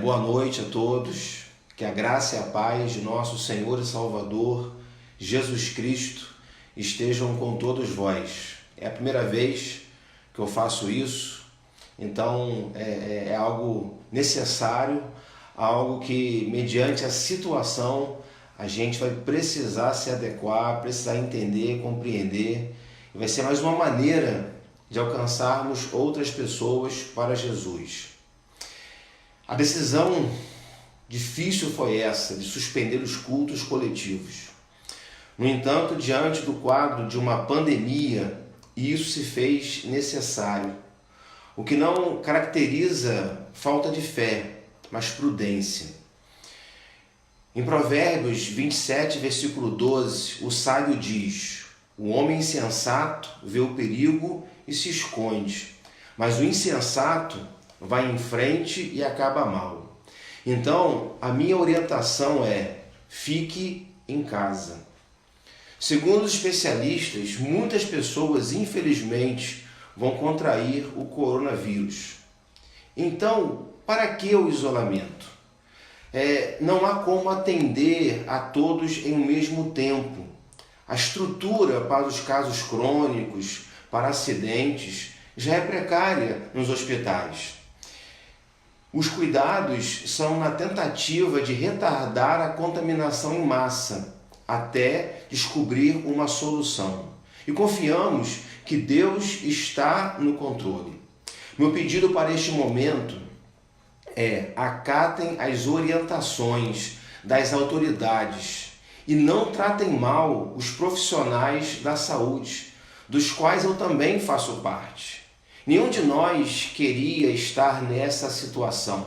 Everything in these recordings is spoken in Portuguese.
Boa noite a todos, que a graça e a paz de nosso Senhor e Salvador, Jesus Cristo, estejam com todos vós. É a primeira vez que eu faço isso, então é algo necessário, algo que, mediante a situação, a gente vai precisar se adequar, precisar entender, compreender, e vai ser mais uma maneira de alcançarmos outras pessoas para Jesus. A decisão difícil foi essa, de suspender os cultos coletivos. No entanto, diante do quadro de uma pandemia, isso se fez necessário, o que não caracteriza falta de fé, mas prudência. Em Provérbios 27, versículo 12, o sábio diz: o homem insensato vê o perigo e se esconde, mas o insensato vai em frente e acaba mal. Então, a minha orientação é: fique em casa. Segundo os especialistas, muitas pessoas, infelizmente, vão contrair o coronavírus. Então, para que o isolamento? Não há como atender a todos em um mesmo tempo. A estrutura para os casos crônicos, para acidentes, já é precária nos hospitais. Os cuidados são na tentativa de retardar a contaminação em massa, até descobrir uma solução. E confiamos que Deus está no controle. Meu pedido para este momento é: acatem as orientações das autoridades e não tratem mal os profissionais da saúde, dos quais eu também faço parte. Nenhum de nós queria estar nessa situação.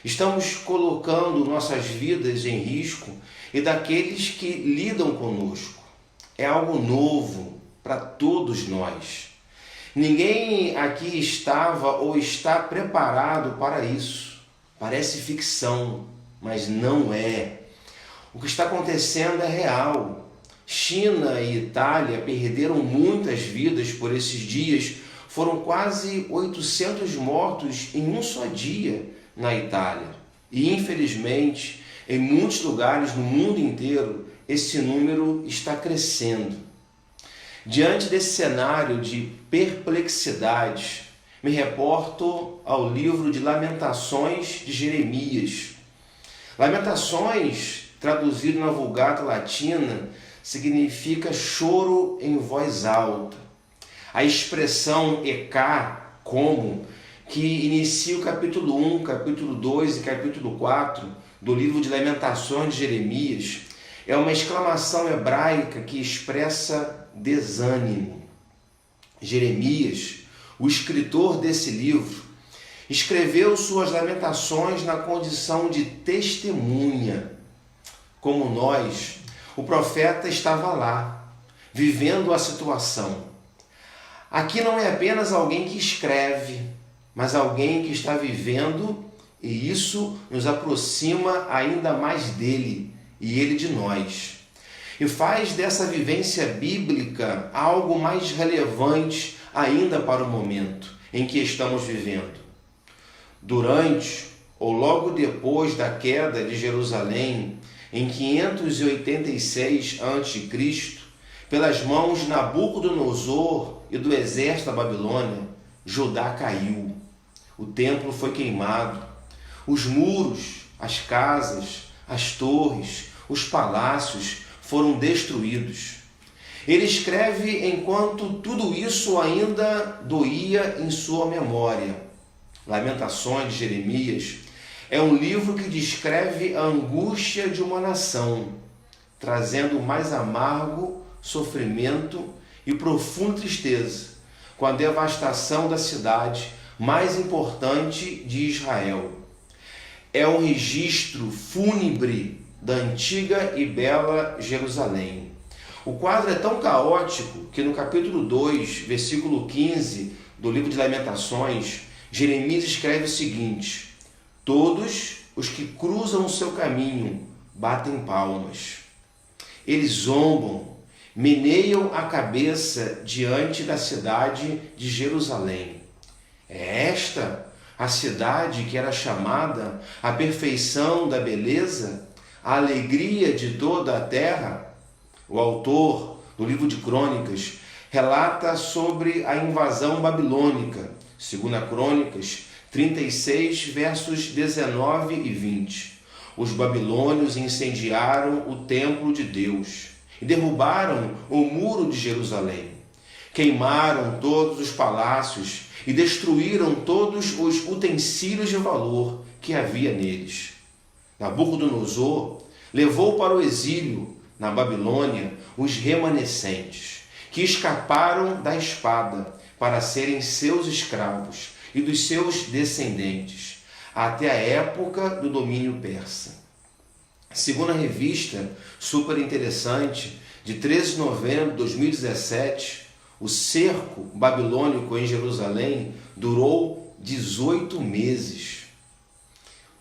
Estamos colocando nossas vidas em risco e daqueles que lidam conosco. É algo novo para todos nós. Ninguém aqui estava ou está preparado para isso. Parece ficção, mas não é. O que está acontecendo é real. China e Itália perderam muitas vidas por esses dias. Foram quase 800 mortos em um só dia na Itália. E, infelizmente, em muitos lugares no mundo inteiro, esse número está crescendo. Diante desse cenário de perplexidade, me reporto ao livro de Lamentações de Jeremias. Lamentações, traduzido na Vulgata Latina, significa choro em voz alta. A expressão eká, como, que inicia o capítulo 1, capítulo 2 e capítulo 4 do livro de Lamentações de Jeremias, é uma exclamação hebraica que expressa desânimo. Jeremias, o escritor desse livro, escreveu suas lamentações na condição de testemunha. Como nós, o profeta estava lá, vivendo a situação. Aqui não é apenas alguém que escreve, mas alguém que está vivendo, e isso nos aproxima ainda mais dele e ele de nós. E faz dessa vivência bíblica algo mais relevante ainda para o momento em que estamos vivendo. Durante ou logo depois da queda de Jerusalém, em 586 a.C., pelas mãos de Nabucodonosor e do exército da Babilônia, Judá caiu. O templo foi queimado. Os muros, as casas, as torres, os palácios foram destruídos. Ele escreve enquanto tudo isso ainda doía em sua memória. Lamentações de Jeremias é um livro que descreve a angústia de uma nação, trazendo o mais amargo sofrimento e profunda tristeza com a devastação da cidade mais importante de Israel. É um registro fúnebre da antiga e bela Jerusalém. O quadro é tão caótico que no capítulo 2, versículo 15 do livro de Lamentações, Jeremias escreve o seguinte: todos os que cruzam o seu caminho batem palmas. Eles zombam, meneiam a cabeça diante da cidade de Jerusalém. É esta a cidade que era chamada a perfeição da beleza, a alegria de toda a terra. O autor do livro de Crônicas relata sobre a invasão babilônica, 2 Crônicas 36, versos 19 e 20. Os babilônios incendiaram o templo de Deus e derrubaram o muro de Jerusalém. Queimaram todos os palácios e destruíram todos os utensílios de valor que havia neles. Nabucodonosor levou para o exílio na Babilônia os remanescentes, que escaparam da espada para serem seus escravos e dos seus descendentes, até a época do domínio persa. Segundo a revista super interessante, de 13 de novembro de 2017, o cerco babilônico em Jerusalém durou 18 meses.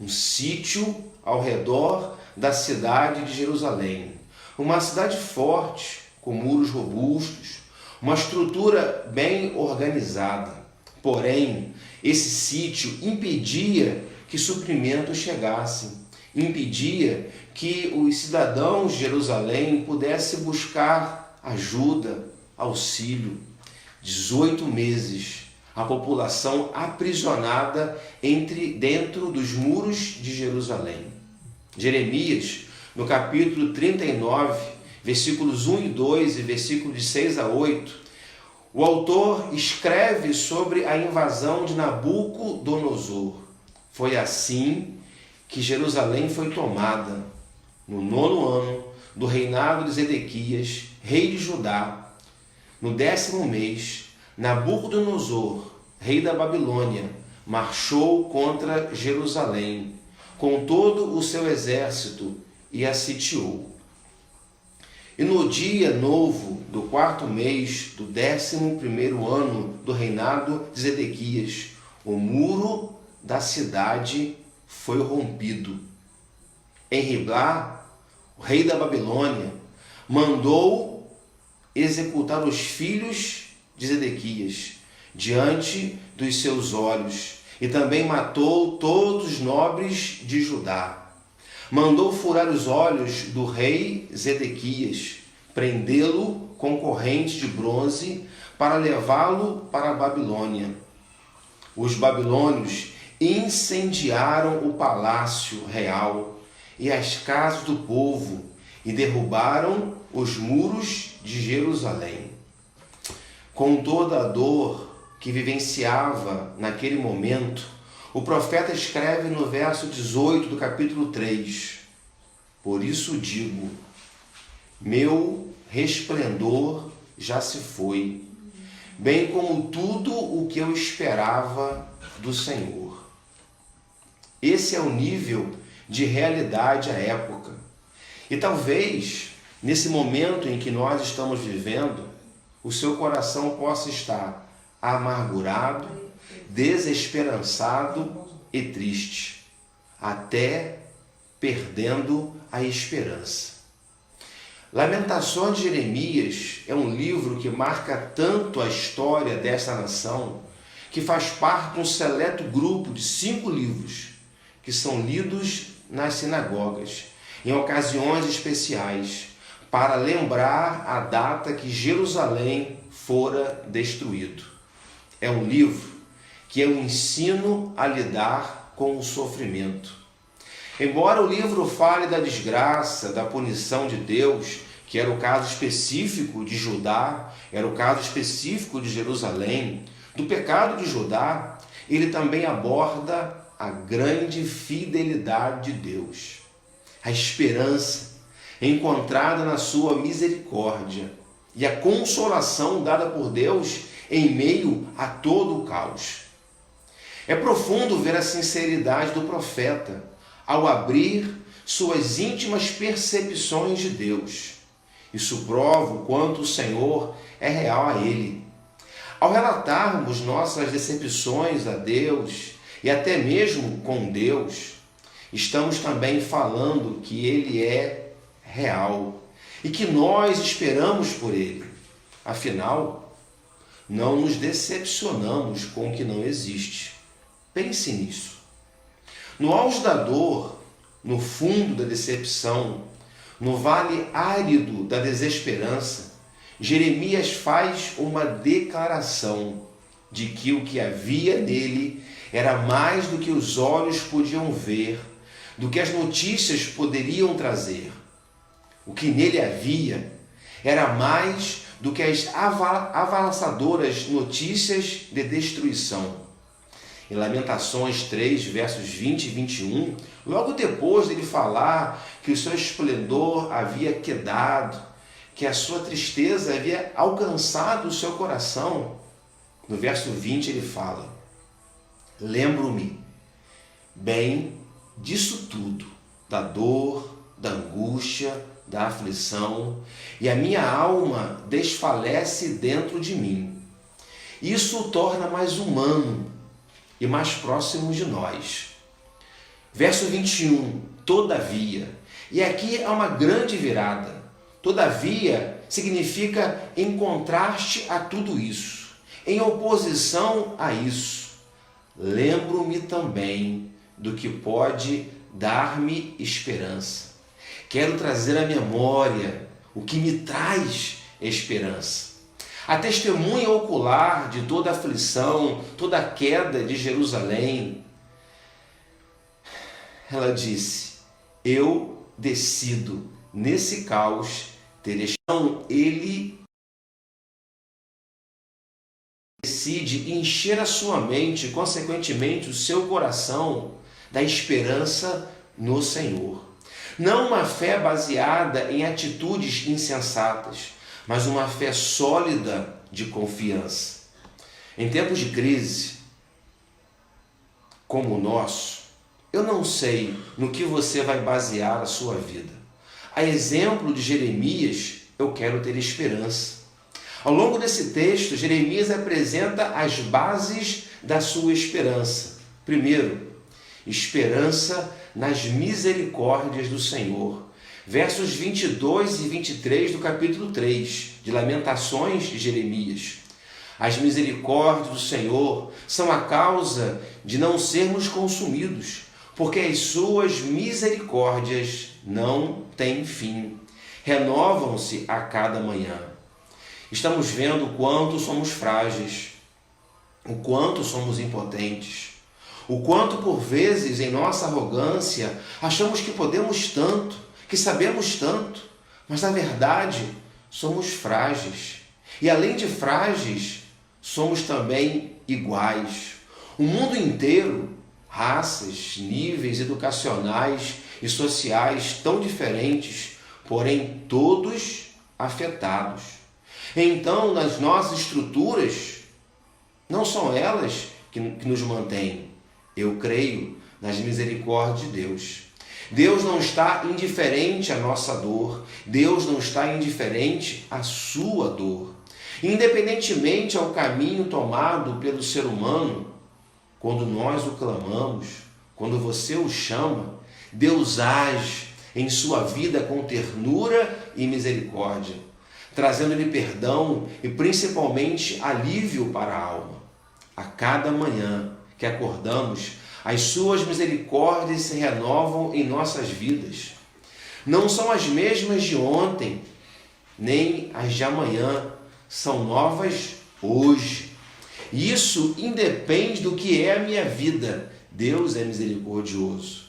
Um sítio ao redor da cidade de Jerusalém. Uma cidade forte, com muros robustos, uma estrutura bem organizada. Porém, esse sítio impedia que suprimentos chegassem, impedia que os cidadãos de Jerusalém pudessem buscar ajuda, auxílio. 18 meses, a população aprisionada dentro dos muros de Jerusalém. Jeremias, no capítulo 39, versículos 1 e 2 e versículos de 6 a 8, o autor escreve sobre a invasão de Nabucodonosor. Foi assim que Jerusalém foi tomada, no 9º ano do reinado de Zedequias, rei de Judá. No 10º mês, Nabucodonosor, rei da Babilônia, marchou contra Jerusalém, com todo o seu exército, e a sitiou. E no dia novo do 4º mês do 11º ano do reinado de Zedequias, o muro da cidade foi rompido. Em Riblá, o rei da Babilônia mandou executar os filhos de Zedequias diante dos seus olhos, e também matou todos os nobres de Judá. Mandou furar os olhos do rei Zedequias, prendê-lo com corrente de bronze para levá-lo para a Babilônia. Os babilônios incendiaram o palácio real e as casas do povo e derrubaram os muros de Jerusalém. Com toda a dor que vivenciava naquele momento, o profeta escreve no verso 18 do capítulo 3: Por isso digo, meu resplendor já se foi, bem como tudo o que eu esperava do Senhor. Esse é o nível de realidade à época. E talvez, nesse momento em que nós estamos vivendo, o seu coração possa estar amargurado, desesperançado e triste, até perdendo a esperança. Lamentações de Jeremias é um livro que marca tanto a história desta nação, que faz parte de um seleto grupo de 5 livros que são lidos nas sinagogas, em ocasiões especiais, para lembrar a data que Jerusalém fora destruído. É um livro que é um ensino a lidar com o sofrimento. Embora o livro fale da desgraça, da punição de Deus, que era o caso específico de Judá, era o caso específico de Jerusalém, do pecado de Judá, ele também aborda a grande fidelidade de Deus, a esperança encontrada na sua misericórdia e a consolação dada por Deus em meio a todo o caos. É profundo ver a sinceridade do profeta ao abrir suas íntimas percepções de Deus. Isso prova o quanto o Senhor é real a ele. Ao relatarmos nossas decepções a Deus e até mesmo com Deus, estamos também falando que Ele é real e que nós esperamos por Ele. Afinal, não nos decepcionamos com o que não existe. Pense nisso. No auge da dor, no fundo da decepção, no vale árido da desesperança, Jeremias faz uma declaração de que o que havia nele era mais do que os olhos podiam ver, do que as notícias poderiam trazer. O que nele havia era mais do que as avassadoras notícias de destruição. Em Lamentações 3, versos 20 e 21, logo depois dele falar que o seu esplendor havia quedado, que a sua tristeza havia alcançado o seu coração, no verso 20 ele fala: lembro-me bem disso tudo, da dor, da angústia, da aflição, e a minha alma desfalece dentro de mim. Isso o torna mais humano e mais próximo de nós. Verso 21, todavia. E aqui há uma grande virada. Todavia significa em contraste a tudo isso, em oposição a isso. Lembro-me também do que pode dar-me esperança. Quero trazer à memória o que me traz esperança. A testemunha ocular de toda a aflição, toda a queda de Jerusalém, ela disse: eu decido nesse caos ter esperança. Ele decide encher a sua mente, consequentemente o seu coração, da esperança no Senhor. Não uma fé baseada em atitudes insensatas, mas uma fé sólida de confiança. Em tempos de crise como o nosso, eu não sei no que você vai basear a sua vida. A exemplo de Jeremias, eu quero ter esperança. Ao longo desse texto, Jeremias apresenta as bases da sua esperança. Primeiro, esperança nas misericórdias do Senhor. Versos 22 e 23 do capítulo 3 de Lamentações de Jeremias. As misericórdias do Senhor são a causa de não sermos consumidos, porque as suas misericórdias não têm fim. Renovam-se a cada manhã. Estamos vendo o quanto somos frágeis, o quanto somos impotentes, o quanto por vezes em nossa arrogância achamos que podemos tanto, que sabemos tanto, mas na verdade somos frágeis. E além de frágeis, somos também iguais. O mundo inteiro, raças, níveis educacionais e sociais tão diferentes, porém todos afetados. Então, nas nossas estruturas, não são elas que nos mantêm. Eu creio nas misericórdias de Deus. Deus não está indiferente à nossa dor. Deus não está indiferente à sua dor. Independentemente ao caminho tomado pelo ser humano, quando nós o clamamos, quando você o chama, Deus age em sua vida com ternura e misericórdia, trazendo-lhe perdão e principalmente alívio para a alma. A cada manhã que acordamos, as suas misericórdias se renovam em nossas vidas. Não são as mesmas de ontem, nem as de amanhã, são novas hoje. Isso independe do que é a minha vida. Deus é misericordioso.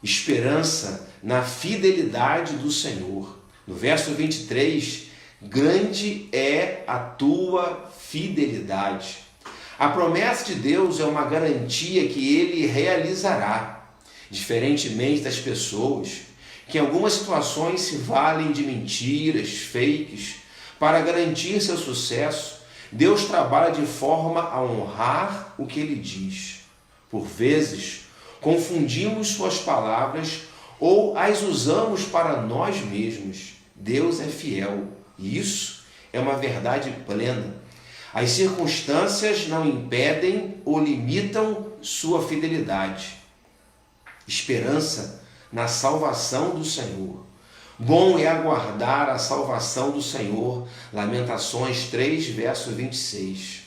Esperança na fidelidade do Senhor. No verso 23, grande é a tua fidelidade. A promessa de Deus é uma garantia que Ele realizará, diferentemente das pessoas que em algumas situações se valem de mentiras, fakes, para garantir seu sucesso. Deus trabalha de forma a honrar o que Ele diz. Por vezes, confundimos suas palavras ou as usamos para nós mesmos. Deus é fiel e isso é uma verdade plena. As circunstâncias não impedem ou limitam sua fidelidade. Esperança na salvação do Senhor. Bom é aguardar a salvação do Senhor. Lamentações 3, verso 26.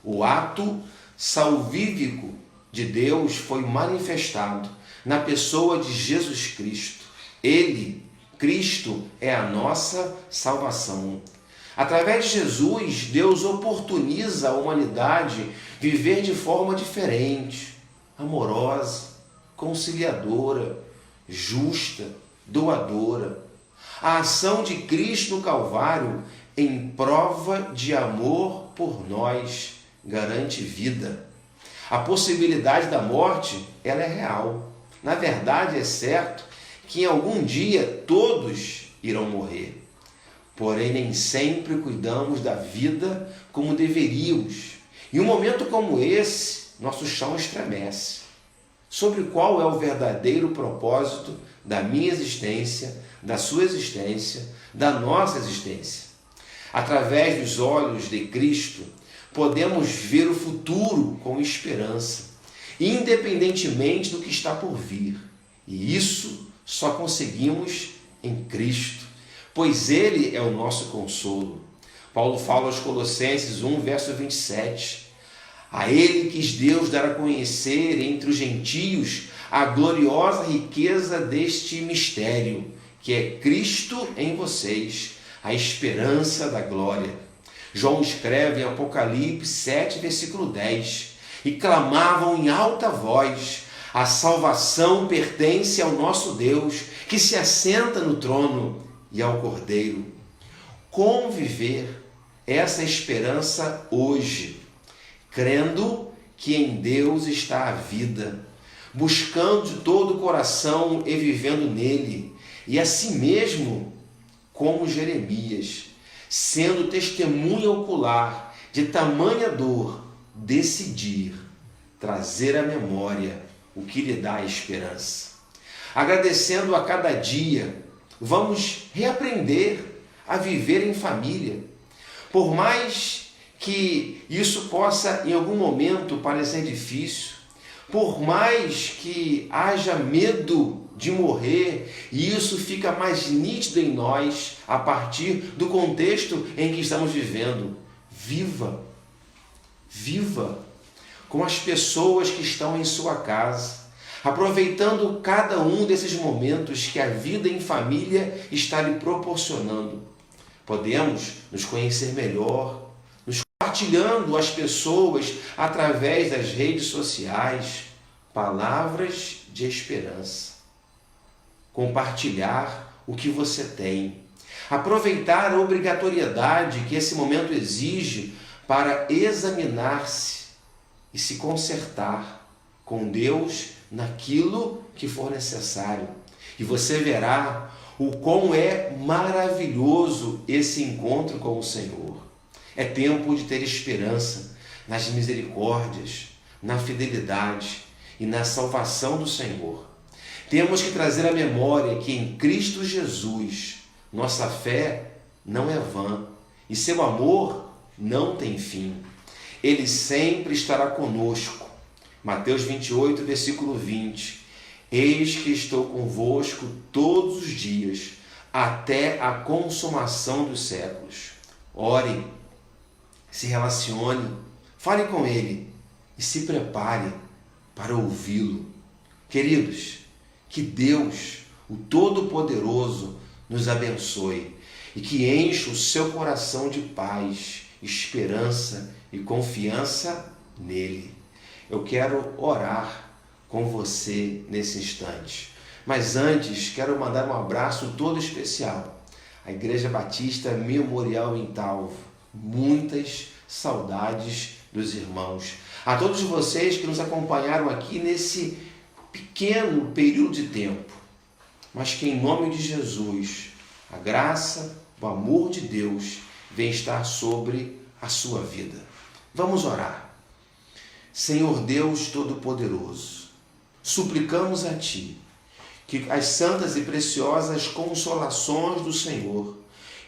O ato salvífico de Deus foi manifestado na pessoa de Jesus Cristo. Ele, Cristo, é a nossa salvação. Através de Jesus, Deus oportuniza a humanidade viver de forma diferente, amorosa, conciliadora, justa, doadora. A ação de Cristo no Calvário, em prova de amor por nós, garante vida. A possibilidade da morte, ela é real. Na verdade, é certo que em algum dia todos irão morrer. Porém, nem sempre cuidamos da vida como deveríamos. Em um momento como esse, nosso chão estremece. Sobre qual é o verdadeiro propósito da minha existência, da sua existência, da nossa existência? Através dos olhos de Cristo, podemos ver o futuro com esperança, independentemente do que está por vir. E isso só conseguimos em Cristo, pois Ele é o nosso consolo. Paulo fala aos Colossenses 1, verso 27. A Ele quis Deus dar a conhecer entre os gentios a gloriosa riqueza deste mistério, que é Cristo em vocês, a esperança da glória. João escreve em Apocalipse 7, versículo 10, e clamavam em alta voz: a salvação pertence ao nosso Deus, que se assenta no trono, e ao Cordeiro. Como viver essa esperança hoje? Crendo que em Deus está a vida, buscando de todo o coração e vivendo nele, e assim mesmo como Jeremias, sendo testemunha ocular de tamanha dor, decidir trazer à memória o que lhe dá esperança. Agradecendo a cada dia, vamos reaprender a viver em família. Por mais que isso possa em algum momento parecer difícil, por mais que haja medo de morrer, e isso fica mais nítido em nós a partir do contexto em que estamos vivendo. Viva com as pessoas que estão em sua casa, aproveitando cada um desses momentos que a vida em família está lhe proporcionando. Podemos nos conhecer melhor, nos compartilhando as pessoas através das redes sociais, palavras de esperança. Compartilhar o que você tem. Aproveitar a obrigatoriedade que esse momento exige para examinar-se e se consertar com Deus naquilo que for necessário. E você verá o quão é maravilhoso esse encontro com o Senhor. É tempo de ter esperança nas misericórdias, na fidelidade e na salvação do Senhor. Temos que trazer à memória que em Cristo Jesus nossa fé não é vã e seu amor não tem fim. Ele sempre estará conosco. Mateus 28, versículo 20. Eis que estou convosco todos os dias, até a consumação dos séculos. Ore, se relacione, fale com Ele e se prepare para ouvi-lo. Queridos, que Deus, o Todo-Poderoso, nos abençoe e que encha o seu coração de paz, esperança e confiança nele. Eu quero orar com você nesse instante. Mas antes, quero mandar um abraço todo especial à Igreja Batista Memorial em Talvo. Muitas saudades dos irmãos. A todos vocês que nos acompanharam aqui nesse pequeno período de tempo, mas que em nome de Jesus, a graça, o amor de Deus vem estar sobre a sua vida. Vamos orar. Senhor Deus Todo-Poderoso, suplicamos a Ti que as santas e preciosas consolações do Senhor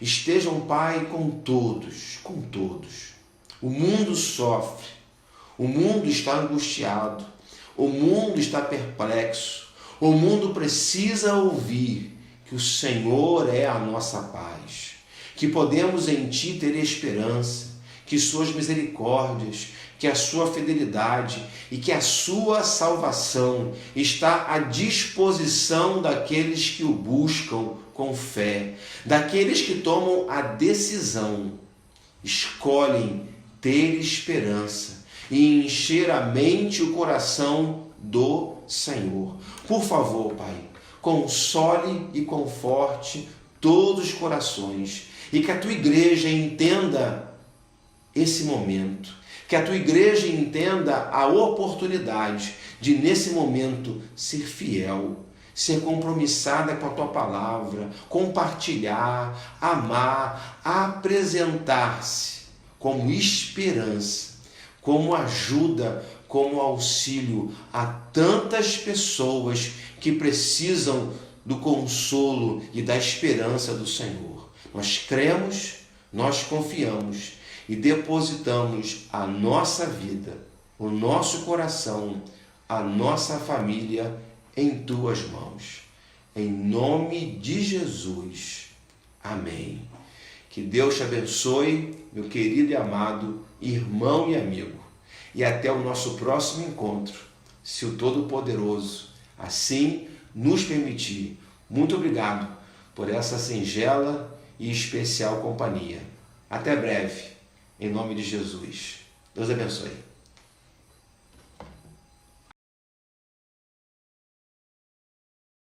estejam, Pai, com todos, com todos. O mundo sofre, o mundo está angustiado, o mundo está perplexo, o mundo precisa ouvir que o Senhor é a nossa paz, que podemos em Ti ter esperança, que Suas misericórdias que a sua fidelidade e que a sua salvação está à disposição daqueles que o buscam com fé, daqueles que tomam a decisão, escolhem ter esperança e encher a mente e o coração do Senhor. Por favor, Pai, console e conforte todos os corações e que a tua igreja entenda esse momento, que a tua igreja entenda a oportunidade de, nesse momento, ser fiel, ser compromissada com a tua palavra, compartilhar, amar, apresentar-se como esperança, como ajuda, como auxílio a tantas pessoas que precisam do consolo e da esperança do Senhor. Nós cremos, nós confiamos e depositamos a nossa vida, o nosso coração, a nossa família em tuas mãos. Em nome de Jesus. Amém. Que Deus te abençoe, meu querido e amado irmão e amigo. E até o nosso próximo encontro, se o Todo-Poderoso assim nos permitir. Muito obrigado por essa singela e especial companhia. Até breve, em nome de Jesus. Deus abençoe.